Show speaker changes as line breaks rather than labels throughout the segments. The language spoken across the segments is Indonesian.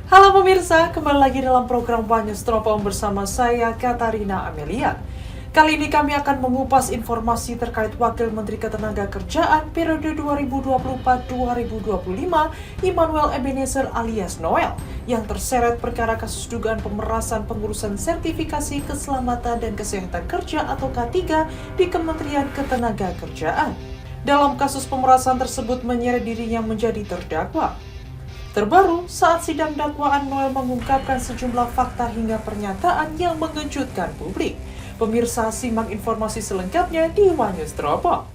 Halo pemirsa, kembali lagi dalam program Banyu Stropong bersama saya, Katarina Amelia. Kali ini kami akan mengupas informasi terkait Wakil Menteri Ketenagakerjaan periode 2024-2025, Immanuel Ebenezer alias Noel, yang terseret perkara kasus dugaan pemerasan pengurusan sertifikasi keselamatan dan kesehatan kerja atau K3 di Kementerian Ketenagakerjaan. Dalam kasus pemerasan tersebut menyeret dirinya menjadi terdakwa. Terbaru, saat sidang dakwaan, Noel mengungkapkan sejumlah fakta hingga pernyataan yang mengejutkan publik. Pemirsa, simak informasi selengkapnya di One News Teropong.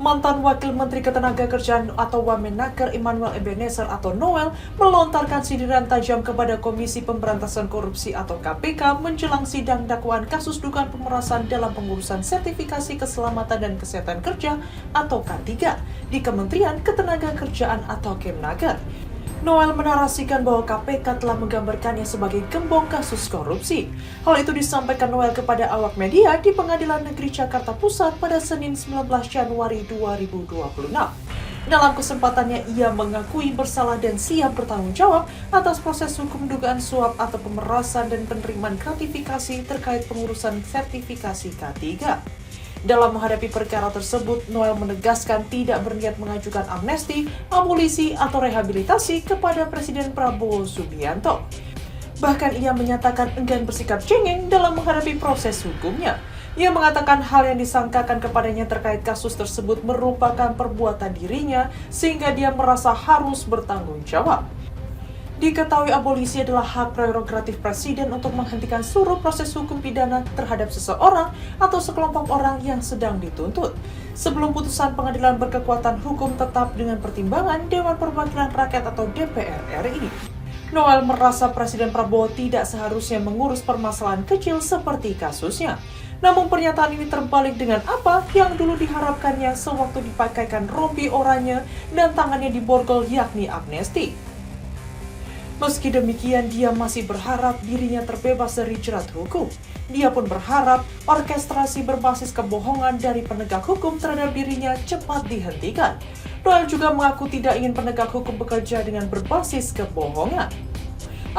Mantan Wakil Menteri Ketenagakerjaan atau Wamenaker Immanuel Ebenezer atau Noel melontarkan sindiran tajam kepada Komisi Pemberantasan Korupsi atau KPK menjelang sidang dakwaan kasus dugaan pemerasan dalam pengurusan sertifikasi keselamatan dan kesehatan kerja atau K3 di Kementerian Ketenagakerjaan atau Kemnaker. Noel menarasikan bahwa KPK telah menggambarkannya sebagai gembong kasus korupsi. Hal itu disampaikan Noel kepada awak media di Pengadilan Negeri Jakarta Pusat pada Senin 19 Januari 2026. Dalam kesempatannya, ia mengakui bersalah dan siap bertanggung jawab atas proses hukum dugaan suap atau pemerasan dan penerimaan gratifikasi terkait pengurusan sertifikasi K3. Dalam menghadapi perkara tersebut, Noel menegaskan tidak berniat mengajukan amnesti, abolisi, atau rehabilitasi kepada Presiden Prabowo Subianto. Bahkan ia menyatakan enggan bersikap cengeng dalam menghadapi proses hukumnya. Ia mengatakan hal yang disangkakan kepadanya terkait kasus tersebut merupakan perbuatan dirinya, sehingga dia merasa harus bertanggung jawab. Diketahui abolisi adalah hak prerogatif Presiden untuk menghentikan seluruh proses hukum pidana terhadap seseorang atau sekelompok orang yang sedang dituntut. Sebelum putusan pengadilan berkekuatan hukum tetap dengan pertimbangan Dewan Perwakilan Rakyat atau DPR RI. Noel merasa Presiden Prabowo tidak seharusnya mengurus permasalahan kecil seperti kasusnya. Namun pernyataan ini terbalik dengan apa yang dulu diharapkannya sewaktu dipakaikan rompi oranye dan tangannya diborgol, yakni amnesti. Meski demikian, dia masih berharap dirinya terbebas dari jerat hukum. Dia pun berharap orkestrasi berbasis kebohongan dari penegak hukum terhadap dirinya cepat dihentikan. Noel juga mengaku tidak ingin penegak hukum bekerja dengan berbasis kebohongan.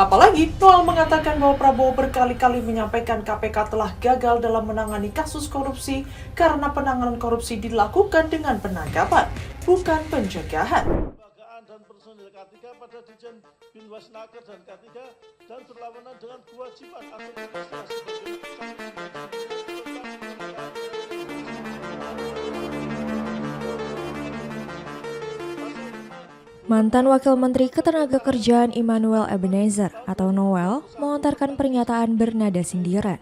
Apalagi, Noel mengatakan bahwa Prabowo berkali-kali menyampaikan KPK telah gagal dalam menangani kasus korupsi karena penanganan korupsi dilakukan dengan penangkapan, bukan pencegahan.
Dan personil K3 pada Dijen Binwasnaker dan K3 dan berlawanan dengan kewajiban administrasi
Mantan Wakil Menteri Ketenagakerjaan Immanuel Ebenezer atau Noel melontarkan pernyataan bernada sindiran.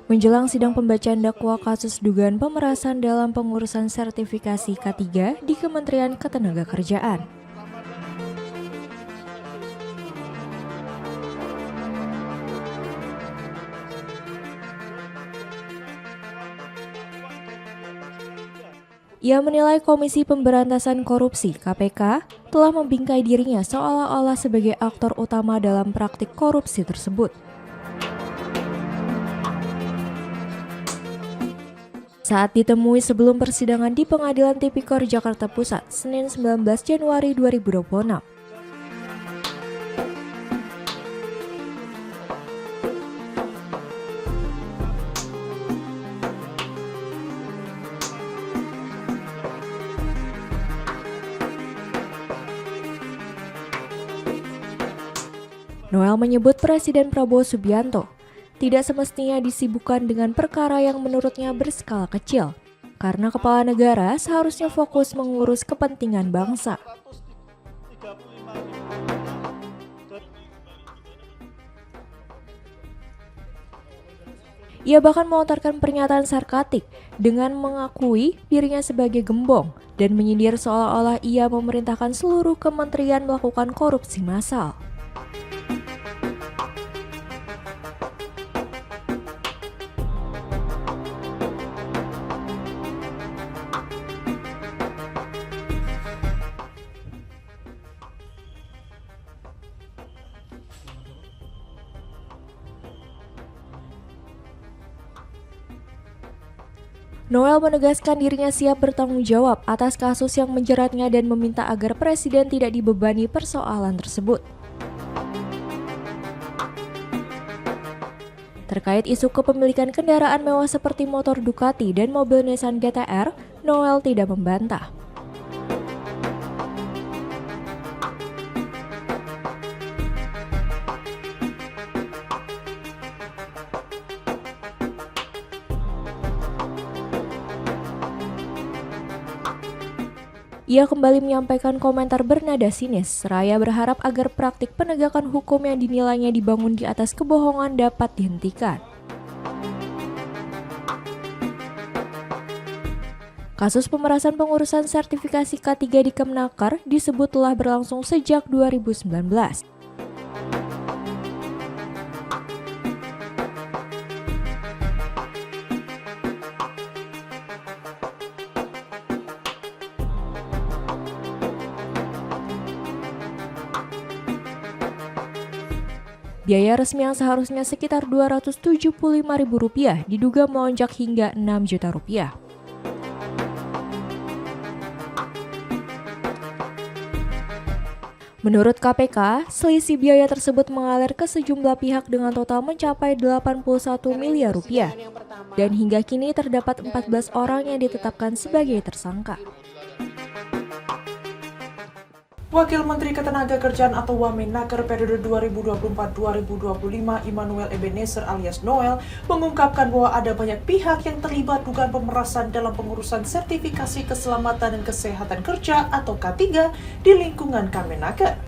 Menjelang sidang pembacaan dakwa kasus dugaan pemerasan dalam pengurusan sertifikasi K3 di Kementerian Ketenagakerjaan. Ia menilai Komisi Pemberantasan Korupsi (KPK) telah membingkai dirinya seolah-olah sebagai aktor utama dalam praktik korupsi tersebut. Saat ditemui sebelum persidangan di Pengadilan Tipikor Jakarta Pusat, Senin 19 Januari 2026. Noel menyebut Presiden Prabowo Subianto tidak semestinya disibukkan dengan perkara yang menurutnya berskala kecil, karena kepala negara seharusnya fokus mengurus kepentingan bangsa. Ia bahkan melontarkan pernyataan sarkastik dengan mengakui dirinya sebagai gembong dan menyindir seolah-olah ia memerintahkan seluruh kementerian melakukan korupsi massal. Noel menegaskan dirinya siap bertanggung jawab atas kasus yang menjeratnya dan meminta agar presiden tidak dibebani persoalan tersebut. Terkait isu kepemilikan kendaraan mewah seperti motor Ducati dan mobil Nissan GT-R, Noel tidak membantah. Ia kembali menyampaikan komentar bernada sinis, seraya berharap agar praktik penegakan hukum yang dinilainya dibangun di atas kebohongan dapat dihentikan. Kasus pemerasan pengurusan sertifikasi K3 di Kemenaker disebut telah berlangsung sejak 2019. Biaya resmi yang seharusnya sekitar Rp275.000 diduga melonjak hingga Rp6 juta. Menurut KPK, selisih biaya tersebut mengalir ke sejumlah pihak dengan total mencapai Rp81 miliar dan hingga kini terdapat 14 orang yang ditetapkan sebagai tersangka.
Wakil Menteri Ketenagakerjaan atau Wamenaker periode 2024-2025 Immanuel Ebenezer alias Noel mengungkapkan bahwa ada banyak pihak yang terlibat dugaan pemerasan dalam pengurusan sertifikasi keselamatan dan kesehatan kerja atau K3 di lingkungan Kemenaker.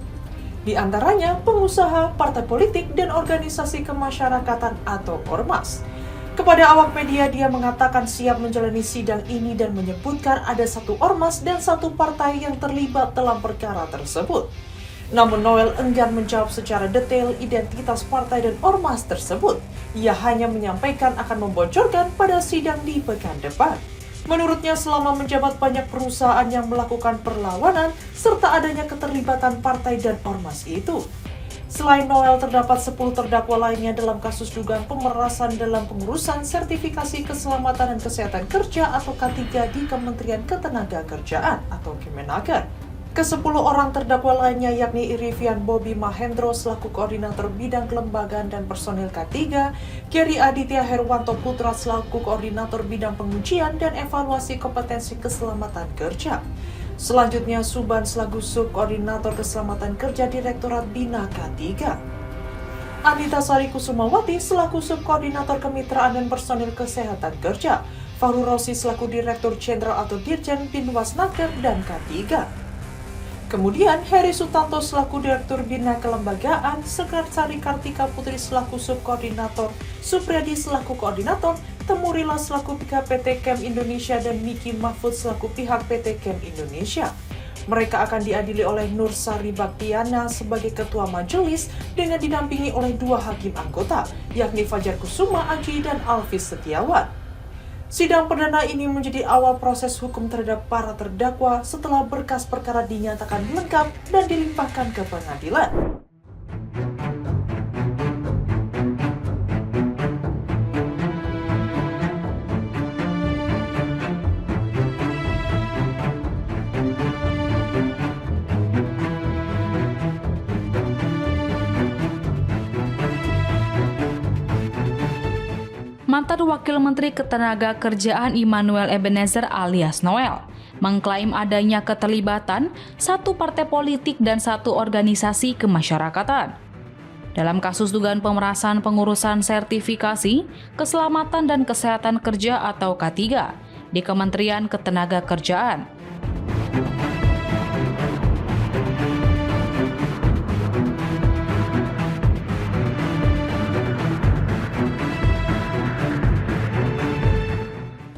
Di antaranya pengusaha, partai politik, dan organisasi kemasyarakatan atau ormas. Kepada awak media, dia mengatakan siap menjalani sidang ini dan menyebutkan ada satu ormas dan satu partai yang terlibat dalam perkara tersebut. Namun Noel enggan menjawab secara detail identitas partai dan ormas tersebut. Ia hanya menyampaikan akan membocorkan pada sidang di pekan depan. Menurutnya selama menjabat banyak perusahaan yang melakukan perlawanan serta adanya keterlibatan partai dan ormas itu. Selain Noel, terdapat 10 terdakwa lainnya dalam kasus dugaan pemerasan dalam pengurusan sertifikasi keselamatan dan kesehatan kerja atau K3 di Kementerian Ketenagakerjaan atau Kemenaker. Ke-10 orang terdakwa lainnya yakni Irivian Bobi Mahendro selaku Koordinator Bidang Kelembagaan dan Personil K3, Geri Aditya Herwanto Putra selaku Koordinator Bidang Pengujian dan Evaluasi Kompetensi Keselamatan Kerja. Selanjutnya, Suban selaku Subkoordinator Keselamatan Kerja Direktorat Bina K3. Anita Sari Kusumawati selaku Subkoordinator Kemitraan dan Personil Kesehatan Kerja. Fahru Rosi selaku Direktur Jenderal atau Dirjen Binwasnaker dan K3. Kemudian, Heri Sutanto selaku Direktur Bina Kelembagaan, Sekretaris Kartika Putri selaku Subkoordinator, Supriyadi selaku Koordinator, Temurila selaku pihak PT Chem Indonesia dan Miki Mahfud selaku pihak PT Chem Indonesia. Mereka akan diadili oleh Nur Sari Baktiana sebagai Ketua Majelis dengan didampingi oleh 2 hakim anggota, yakni Fajar Kusuma Aji dan Alvis Setiawan. Sidang perdana ini menjadi awal proses hukum terhadap para terdakwa setelah berkas perkara dinyatakan lengkap dan dilimpahkan ke pengadilan.
Mantan Wakil Menteri Ketenagakerjaan Immanuel Ebenezer alias Noel mengklaim adanya keterlibatan satu partai politik dan satu organisasi kemasyarakatan dalam kasus dugaan pemerasan pengurusan sertifikasi keselamatan dan kesehatan kerja atau K3 di Kementerian Ketenagakerjaan.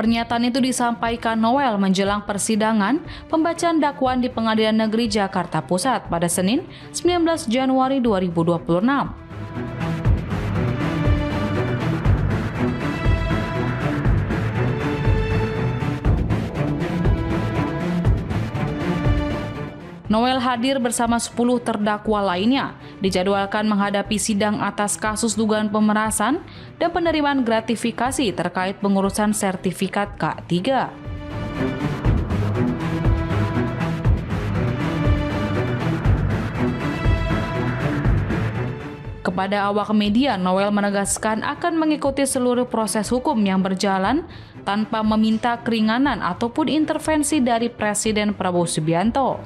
Pernyataan itu disampaikan Noel menjelang persidangan pembacaan dakwaan di Pengadilan Negeri Jakarta Pusat pada Senin 19 Januari 2026. Noel hadir bersama 10 terdakwa lainnya dijadwalkan menghadapi sidang atas kasus dugaan pemerasan dan penerimaan gratifikasi terkait pengurusan sertifikat K3. Kepada awak media, Noel menegaskan akan mengikuti seluruh proses hukum yang berjalan tanpa meminta keringanan ataupun intervensi dari Presiden Prabowo Subianto.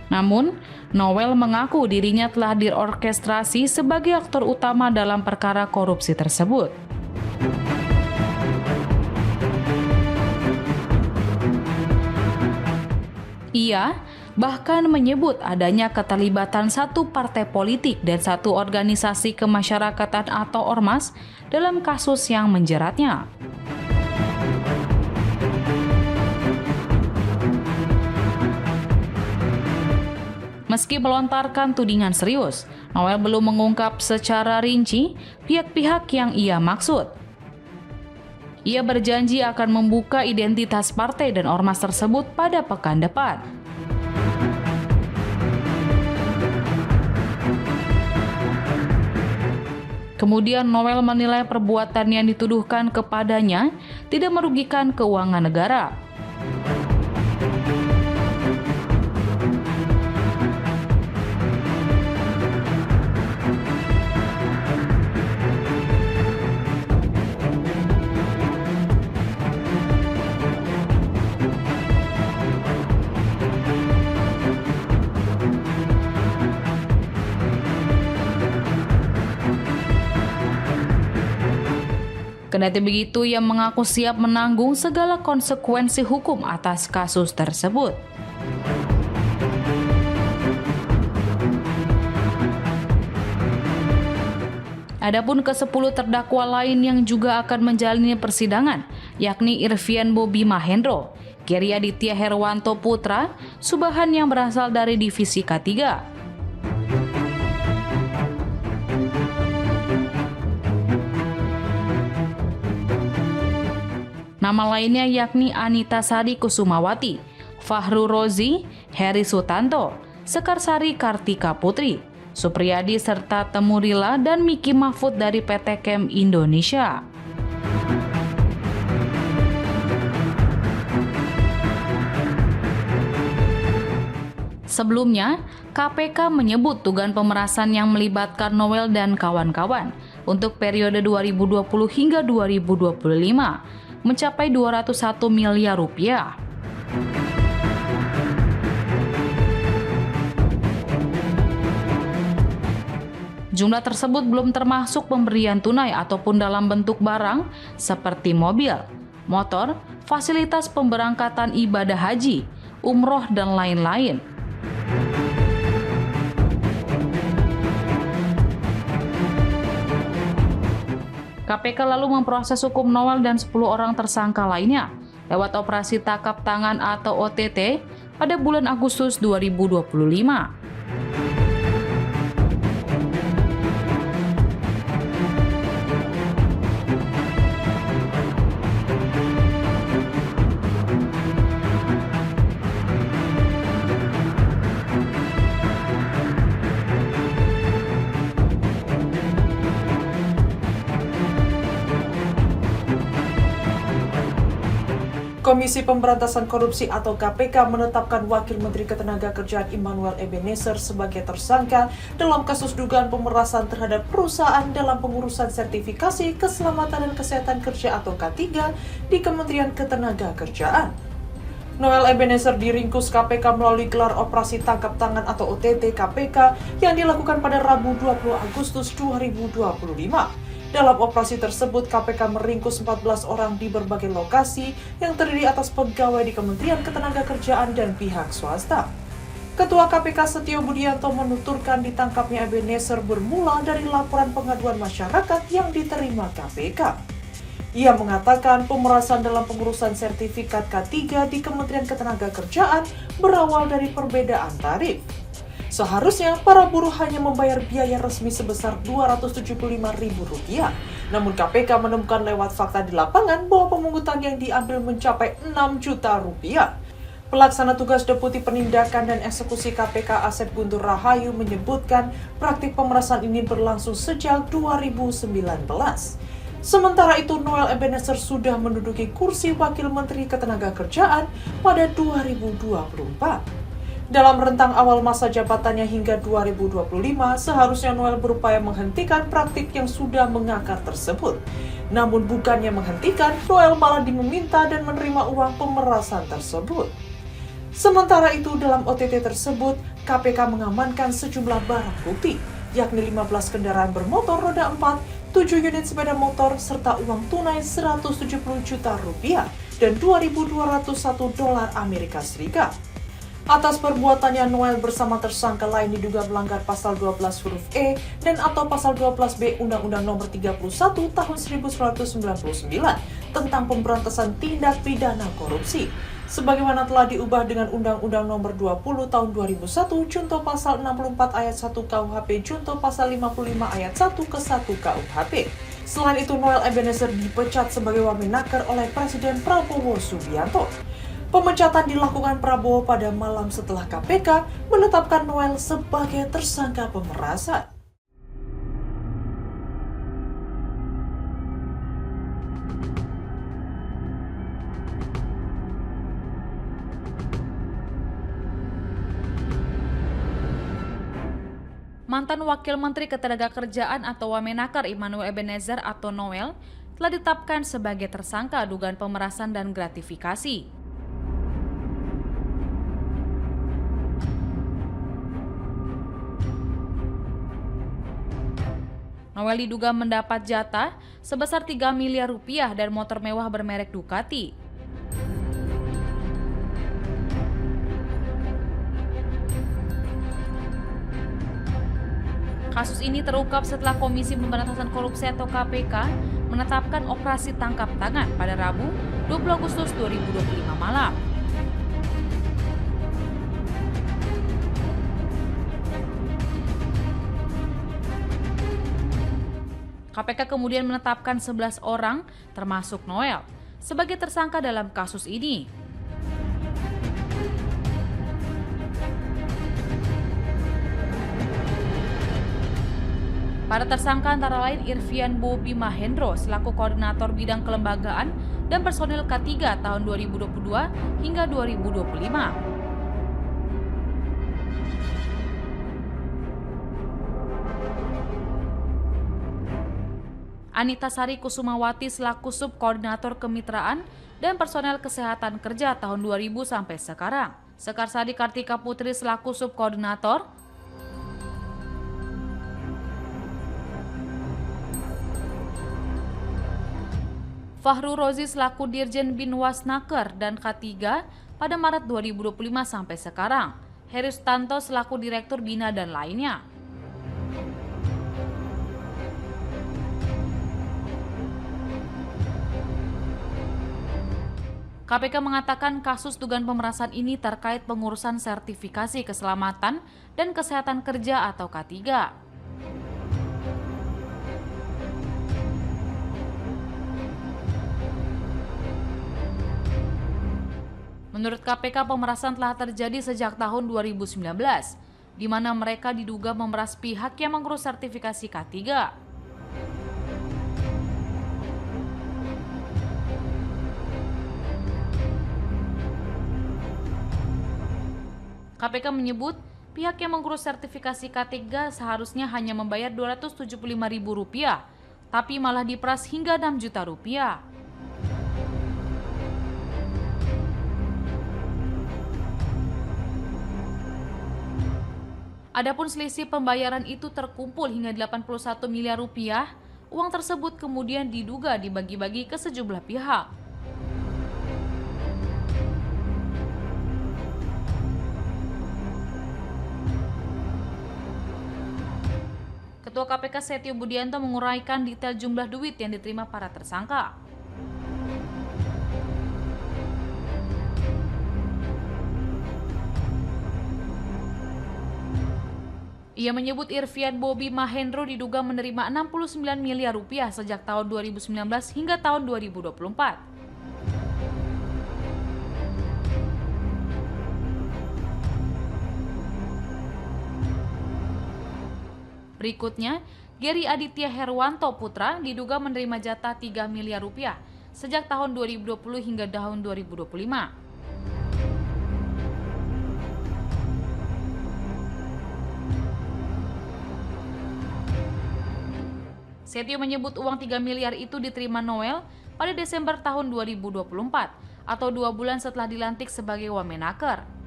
Namun, Noel mengaku dirinya telah diorkestrasi sebagai aktor utama dalam perkara korupsi tersebut. Ia bahkan menyebut adanya keterlibatan satu partai politik dan satu organisasi kemasyarakatan atau ormas dalam kasus yang menjeratnya. Meski melontarkan tudingan serius, Noel belum mengungkap secara rinci pihak-pihak yang ia maksud. Ia berjanji akan membuka identitas partai dan ormas tersebut pada pekan depan. Kemudian Noel menilai perbuatan yang dituduhkan kepadanya tidak merugikan keuangan negara. Kendati begitu, ia mengaku siap menanggung segala konsekuensi hukum atas kasus tersebut. Adapun ke-10 terdakwa lain yang juga akan menjalani persidangan, yakni Irvian Bobi Mahendro, Geri Aditya Herwanto Putra, Subahan yang berasal dari Divisi K3. Nama lainnya yakni Anita Sari Kusumawati, Fahru Rozi, Heri Sutanto, Sekarsari Kartika Putri, Supriyadi serta Temurila dan Miki Mahfud dari PT Chem Indonesia. Sebelumnya, KPK menyebut dugaan pemerasan yang melibatkan Noel dan kawan-kawan untuk periode 2020 hingga 2025 mencapai 201 miliar rupiah. Jumlah tersebut belum termasuk pemberian tunai ataupun dalam bentuk barang seperti mobil, motor, fasilitas pemberangkatan ibadah haji, umroh, dan lain-lain. KPK lalu memproses hukum Noel dan 10 orang tersangka lainnya lewat operasi tangkap tangan atau OTT pada bulan Agustus 2025.
Komisi Pemberantasan Korupsi atau KPK menetapkan Wakil Menteri Ketenagakerjaan Immanuel Ebenezer sebagai tersangka dalam kasus dugaan pemerasan terhadap perusahaan dalam pengurusan sertifikasi keselamatan dan kesehatan kerja atau K3 di Kementerian Ketenagakerjaan. Noel Ebenezer diringkus KPK melalui gelar operasi tangkap tangan atau OTT KPK yang dilakukan pada Rabu 20 Agustus 2025. Dalam operasi tersebut, KPK meringkus 14 orang di berbagai lokasi yang terdiri atas pegawai di Kementerian Ketenagakerjaan dan pihak swasta. Ketua KPK Setio Budianto menuturkan ditangkapnya Ebenezer bermula dari laporan pengaduan masyarakat yang diterima KPK. Ia mengatakan pemerasan dalam pengurusan sertifikat K3 di Kementerian Ketenagakerjaan berawal dari perbedaan tarif. Seharusnya para buruh hanya membayar biaya resmi sebesar Rp275.000. Namun KPK menemukan lewat fakta di lapangan bahwa pemungutan yang diambil mencapai Rp6 juta. Pelaksana tugas Deputi Penindakan dan Eksekusi KPK Asep Guntur Rahayu menyebutkan praktik pemerasan ini berlangsung sejak 2019. Sementara itu, Noel Ebenezer sudah menduduki kursi Wakil Menteri Ketenagakerjaan pada 2024. Dalam rentang awal masa jabatannya hingga 2025, seharusnya Noel berupaya menghentikan praktik yang sudah mengakar tersebut. Namun bukannya menghentikan, Noel malah diminta dan menerima uang pemerasan tersebut. Sementara itu, dalam OTT tersebut, KPK mengamankan sejumlah barang bukti, yakni 15 kendaraan bermotor roda 4, 7 unit sepeda motor, serta uang tunai 170 juta rupiah dan 2.201 dolar Amerika Serikat. Atas perbuatannya, Noel bersama tersangka lain diduga melanggar pasal 12 huruf E dan atau pasal 12B Undang-Undang Nomor 31 Tahun 1999 tentang pemberantasan tindak pidana korupsi. Sebagaimana telah diubah dengan Undang-Undang Nomor 20 Tahun 2001 Junto Pasal 64 Ayat 1 KUHP Junto Pasal 55 Ayat 1 ke 1 KUHP. Selain itu, Noel Ebenezer dipecat sebagai Wamenaker oleh Presiden Prabowo Subianto. Pemecatan dilakukan Prabowo pada malam setelah KPK menetapkan Noel sebagai tersangka pemerasan.
Mantan Wakil Menteri Ketenagakerjaan atau Wamenaker Immanuel Ebenezer atau Noel telah ditetapkan sebagai tersangka dugaan pemerasan dan gratifikasi. Noel diduga mendapat jatah sebesar 3 miliar rupiah dan motor mewah bermerek Ducati. Kasus ini terungkap setelah Komisi Pemberantasan Korupsi atau KPK menetapkan operasi tangkap tangan pada Rabu 20 Agustus 2025 malam. KPK kemudian menetapkan 11 orang, termasuk Noel, sebagai tersangka dalam kasus ini. Para tersangka antara lain Irvian Bobi Mahendro selaku Koordinator Bidang Kelembagaan dan Personil K3 tahun 2022 hingga 2025. Anita Sari Kusumawati selaku Subkoordinator Kemitraan dan Personel Kesehatan Kerja tahun 2000 sampai sekarang. Sekarsari Kartika Putri selaku Subkoordinator. Fahru Rozi selaku Dirjen Binwasnaker dan K3 pada Maret 2025 sampai sekarang. Heri Sutanto selaku Direktur Bina dan lainnya. KPK mengatakan kasus dugaan pemerasan ini terkait pengurusan sertifikasi keselamatan dan kesehatan kerja atau K3. Menurut KPK, pemerasan telah terjadi sejak tahun 2019, di mana mereka diduga memeras pihak yang mengurus sertifikasi K3. KPK menyebut pihak yang mengurus sertifikasi K3 seharusnya hanya membayar Rp275.000, tapi malah diperas hingga Rp6 juta. Adapun selisih pembayaran itu terkumpul hingga Rp81 miliar. Uang tersebut kemudian diduga dibagi-bagi ke sejumlah pihak. Ketua KPK Setio Budianto menguraikan detail jumlah duit yang diterima para tersangka. Ia menyebut Irvian Bobi Mahendro diduga menerima Rp69 miliar sejak tahun 2019 hingga tahun 2024. Berikutnya, Gary Aditya Herwanto Putra diduga menerima jatah 3 miliar rupiah sejak tahun 2020 hingga tahun 2025. Setio menyebut uang 3 miliar itu diterima Noel pada Desember tahun 2024 atau 2 bulan setelah dilantik sebagai Wamenaker.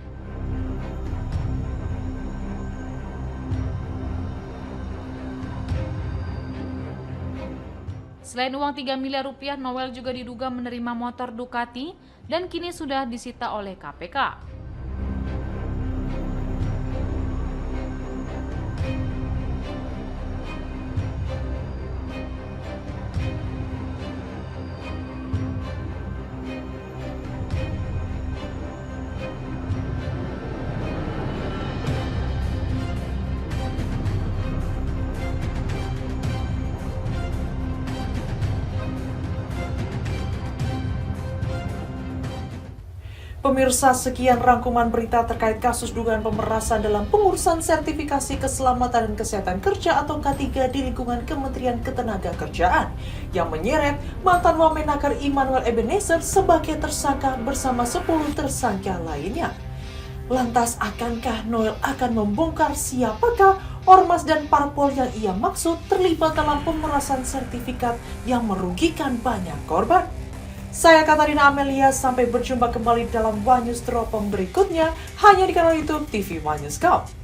Selain uang 3 miliar rupiah, Noel juga diduga menerima motor Ducati dan kini sudah disita oleh KPK.
Pemirsa, sekian rangkuman berita terkait kasus dugaan pemerasan dalam pengurusan sertifikasi keselamatan dan kesehatan kerja atau K3 di lingkungan Kementerian Ketenagakerjaan yang menyeret mantan Wamenaker Immanuel Ebenezer sebagai tersangka bersama 10 tersangka lainnya. Lantas, akankah Noel akan membongkar siapakah ormas dan parpol yang ia maksud terlibat dalam pemerasan sertifikat yang merugikan banyak korban? Saya Katarina Amelia, sampai berjumpa kembali dalam One News Teropong berikutnya hanya di kanal YouTube TV One News Go.